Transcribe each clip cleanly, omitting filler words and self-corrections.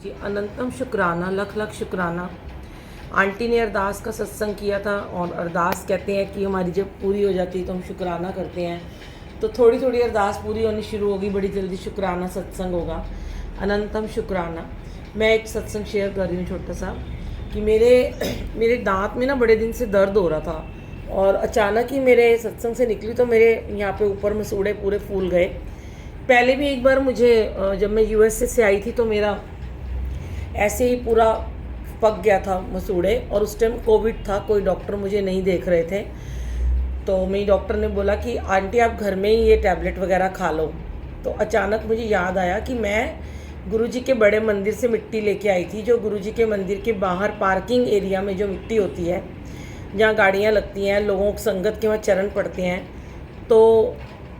जी अनंतम शुक्राना, लख लख शुक्राना। आंटी ने अरदास का सत्संग किया था और अरदास कहते हैं कि हमारी जब पूरी हो जाती है तो हम शुक्राना करते हैं। तो थोड़ी थोड़ी अरदास पूरी होनी शुरू होगी, बड़ी जल्दी शुक्राना सत्संग होगा। अनंतम शुक्राना। मैं एक सत्संग शेयर कर रही हूँ छोटा सा कि मेरे मेरे दांत में ना बड़े दिन से दर्द हो रहा था और अचानक ही मेरे सत्संग से निकली तो मेरे यहाँ पे ऊपर मसूड़े पूरे फूल गए। पहले भी एक बार मुझे जब मैं यूएसए से आई थी तो मेरा ऐसे ही पूरा पक गया था मसूड़े, और उस टाइम कोविड था, कोई डॉक्टर मुझे नहीं देख रहे थे। तो मेरी डॉक्टर ने बोला कि आंटी आप घर में ही ये टैबलेट वगैरह खा लो। तो अचानक मुझे याद आया कि मैं गुरुजी के बड़े मंदिर से मिट्टी लेके आई थी, जो गुरुजी के मंदिर के बाहर पार्किंग एरिया में जो मिट्टी होती है, जहाँ गाड़ियाँ लगती हैं, लोगों को संगत के वहाँ चरण पड़ते हैं। तो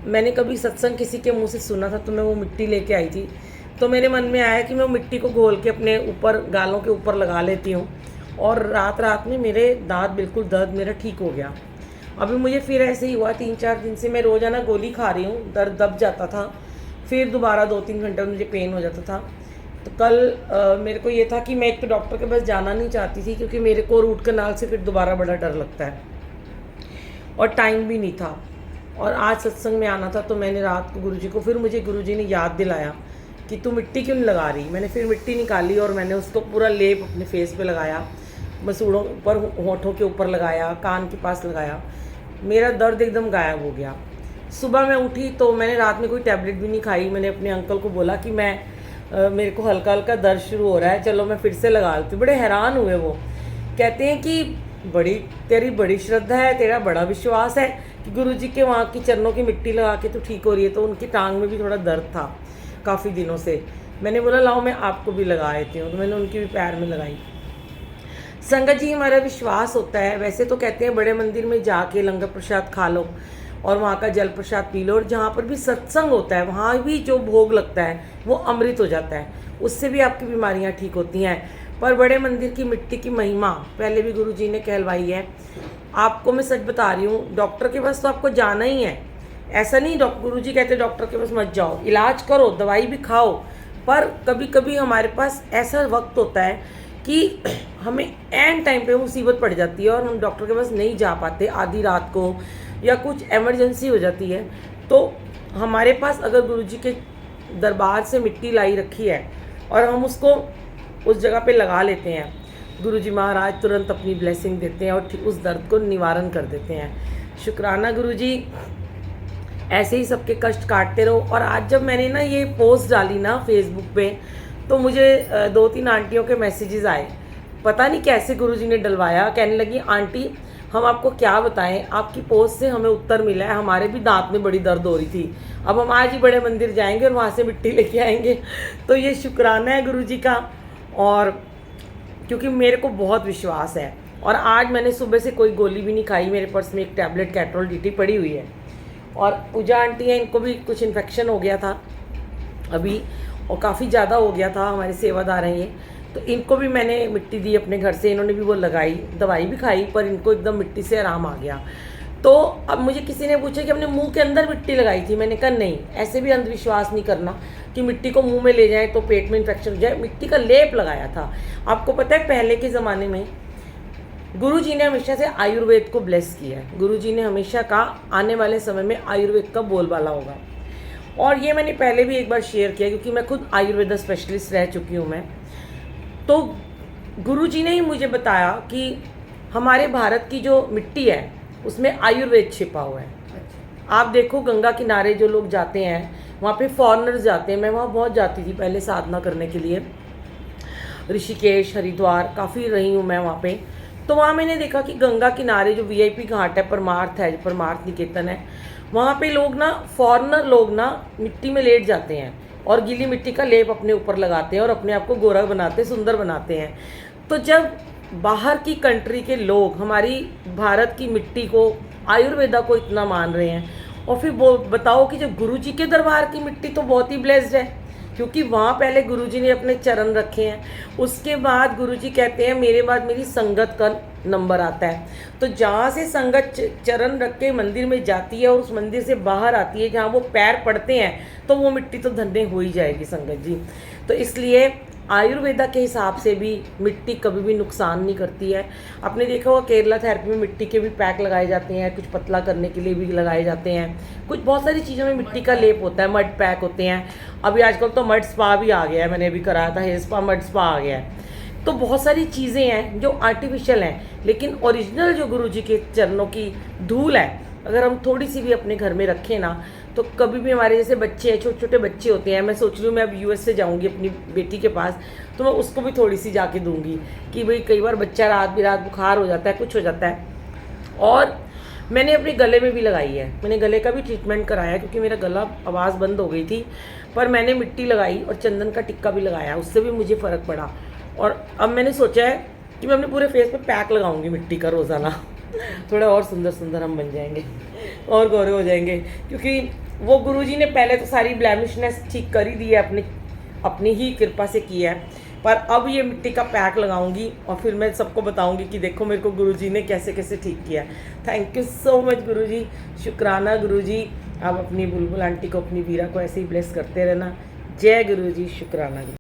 मैंने कभी सत्संग किसी के मुंह से सुना था तो मैं वो मिट्टी लेके आई थी। तो मेरे मन में आया कि मैं वो मिट्टी को घोल के अपने ऊपर गालों के ऊपर लगा लेती हूँ, और रात रात में मेरे दांत बिल्कुल दर्द मेरा ठीक हो गया। अभी मुझे फिर ऐसे ही हुआ, 3-4 दिन से मैं रोज़ाना गोली खा रही हूँ, दर्द दब जाता था, फिर दोबारा 2-3 घंटे में मुझे पेन हो जाता था। तो कल मेरे को ये था कि मैं एक तो डॉक्टर के पास जाना नहीं चाहती थी क्योंकि मेरे को रूट कनाल से फिर दोबारा बड़ा डर लगता है और टाइम भी नहीं था। और आज सत्संग में आना था तो मैंने रात को गुरुजी को, फिर मुझे गुरुजी ने याद दिलाया कि तू मिट्टी क्यों नहीं लगा रही। मैंने फिर मिट्टी निकाली और मैंने उसको पूरा लेप अपने फेस पे लगाया, मसूड़ों ऊपर, होठों के ऊपर लगाया, कान के पास लगाया। मेरा दर्द एकदम गायब हो गया। सुबह मैं उठी तो मैंने रात में कोई टैबलेट भी नहीं खाई। मैंने अपने अंकल को बोला कि मेरे को हल्का हल्का दर्द शुरू हो रहा है, चलो मैं फिर से लगा लेती हूँ। बड़े हैरान हुए वो, कहते हैं कि तेरी बड़ी श्रद्धा है, तेरा बड़ा विश्वास है कि गुरुजी के वहाँ की चरणों की मिट्टी लगा के तो ठीक हो रही है। तो उनकी टांग में भी थोड़ा दर्द था काफ़ी दिनों से। मैंने बोला लाओ मैं आपको भी लगा देती हूँ, तो मैंने उनकी भी पैर में लगाई। संगत जी, हमारा विश्वास होता है, वैसे तो कहते हैं बड़े मंदिर में जाके लंगर प्रसाद खा लो और वहाँ का जल प्रसाद पी लो, और जहाँ पर भी सत्संग होता है वहाँ भी जो भोग लगता है वो अमृत हो जाता है, उससे भी आपकी बीमारियाँ ठीक होती हैं। पर बड़े मंदिर की मिट्टी की महिमा पहले भी गुरु जी ने कहलवाई है। आपको मैं सच बता रही हूँ, डॉक्टर के पास तो आपको जाना ही है, ऐसा नहीं गुरु जी कहते डॉक्टर के पास मत जाओ, इलाज करो, दवाई भी खाओ। पर कभी कभी हमारे पास ऐसा वक्त होता है कि हमें एंड टाइम पे मुसीबत पड़ जाती है और हम डॉक्टर के पास नहीं जा पाते, आधी रात को या कुछ इमरजेंसी हो जाती है। तो हमारे पास अगर गुरुजी के दरबार से मिट्टी लाई रखी है और हम उसको उस जगह पे लगा लेते हैं, गुरुजी महाराज तुरंत अपनी ब्लेसिंग देते हैं और उस दर्द को निवारण कर देते हैं। शुक्राना गुरुजी, ऐसे ही सबके कष्ट काटते रहो। और आज जब मैंने ना ये पोस्ट डाली ना फेसबुक पे, तो मुझे 2-3 आंटियों के मैसेजेस आए, पता नहीं कैसे गुरुजी ने डलवाया। कहने लगी आंटी हम आपको क्या बताएं, आपकी पोस्ट से हमें उत्तर मिला है, हमारे भी दांत में बड़ी दर्द हो रही थी, अब हम आज ही बड़े मंदिर जाएंगे और वहाँ से मिट्टी लेके आएंगे। तो ये शुक्राना है गुरुजी का, और क्योंकि मेरे को बहुत विश्वास है। और आज मैंने सुबह से कोई गोली भी नहीं खाई, मेरे पर्स में एक टैबलेट कैट्रोल डीटी पड़ी हुई है। और पूजा आंटी है, इनको भी कुछ इन्फेक्शन हो गया था अभी, और काफ़ी ज़्यादा हो गया था, हमारे सेवादार हैं ये, तो इनको भी मैंने मिट्टी दी अपने घर से, इन्होंने भी वो लगाई, दवाई भी खाई, पर इनको एकदम मिट्टी से आराम आ गया। तो अब मुझे किसी ने पूछा कि हमने मुंह के अंदर मिट्टी लगाई थी, मैंने कहा नहीं, ऐसे भी अंधविश्वास नहीं करना कि मिट्टी को मुंह में ले जाए तो पेट में इन्फेक्शन हो जाए। मिट्टी का लेप लगाया था। आपको पता है पहले के ज़माने में गुरु जी ने हमेशा से आयुर्वेद को ब्लेस किया है। गुरु जी ने हमेशा कहा आने वाले समय में आयुर्वेद का बोलबाला होगा, और ये मैंने पहले भी एक बार शेयर किया क्योंकि मैं खुद आयुर्वेदा स्पेशलिस्ट रह चुकी हूँ मैं। तो गुरु जी ने ही मुझे बताया कि हमारे भारत की जो मिट्टी है उसमें आयुर्वेद छिपा हुआ है। आप देखो गंगा किनारे जो लोग जाते हैं वहाँ पे फॉरेनर्स जाते हैं, मैं वहाँ बहुत जाती थी पहले साधना करने के लिए, ऋषिकेश, हरिद्वार काफ़ी रही हूँ मैं वहाँ पे। तो वहाँ मैंने देखा कि गंगा किनारे जो वीआईपी घाट है, परमार्थ निकेतन है, वहाँ पे लोग ना, फॉरेनर लोग ना मिट्टी में लेट जाते हैं और गीली मिट्टी का लेप अपने ऊपर लगाते हैं और अपने आप को गोरा बनाते, सुंदर बनाते हैं। तो जब बाहर की कंट्री के लोग हमारी भारत की मिट्टी को, आयुर्वेदा को इतना मान रहे हैं, और फिर वो बताओ कि जब गुरुजी के दरबार की मिट्टी तो बहुत ही ब्लेस्ड है, क्योंकि वहाँ पहले गुरुजी ने अपने चरण रखे हैं, उसके बाद गुरुजी कहते हैं मेरे बाद मेरी संगत का नंबर आता है। तो जहाँ से संगत चरण रख के मंदिर में जाती है और उस मंदिर से बाहर आती है, जहाँ वो पैर पड़ते हैं, तो वो मिट्टी तो धन्य हो ही जाएगी संगत जी। तो इसलिए आयुर्वेदा के हिसाब से भी मिट्टी कभी भी नुकसान नहीं करती है। आपने देखा होगा केरला थेरेपी में मिट्टी के भी पैक लगाए जाते हैं, कुछ पतला करने के लिए भी लगाए जाते हैं, कुछ बहुत सारी चीज़ों में मिट्टी का लेप होता है, मड पैक होते हैं। अभी आजकल तो मड स्पा भी आ गया है, मैंने अभी कराया था हेयर स्पा, मड स्पा आ गया है। तो बहुत सारी चीज़ें हैं जो आर्टिफिशियल हैं, लेकिन ओरिजिनल जो गुरुजी के चरणों की धूल है अगर हम थोड़ी सी भी अपने घर में रखें ना, तो कभी भी हमारे जैसे बच्चे हैं, छोटे छोटे बच्चे होते हैं, मैं सोच रही हूँ मैं अब यूएस से जाऊँगी अपनी बेटी के पास, तो मैं उसको भी थोड़ी सी जाके दूंगी कि भाई कई बार बच्चा रात बिरात बुखार हो जाता है, कुछ हो जाता है। और मैंने अपने गले में भी लगाई है, मैंने गले का भी ट्रीटमेंट कराया क्योंकि मेरा गला आवाज़ बंद हो गई थी, पर मैंने मिट्टी लगाई और चंदन का टिक्का भी लगाया, उससे भी मुझे फ़र्क पड़ा। और अब मैंने सोचा है कि मैं अपने पूरे फेस पे पैक लगाऊंगी मिट्टी का रोज़ाना थोड़ा और सुंदर सुंदर हम बन जाएंगे और गोरे हो जाएंगे, क्योंकि वो गुरुजी ने पहले तो सारी ब्लैमिशनेस ठीक कर ही दी है, अपनी ही कृपा से किया है। पर अब ये मिट्टी का पैक लगाऊंगी और फिर मैं सबको बताऊंगी कि देखो मेरे को गुरुजी ने कैसे कैसे ठीक किया। थैंक यू सो मच गुरुजी, शुक्राना गुरुजी। आप अपनी बुलबुल आंटी को, अपनी वीरा को ऐसे ही ब्लेस करते रहना। जय गुरुजी, शुक्राना।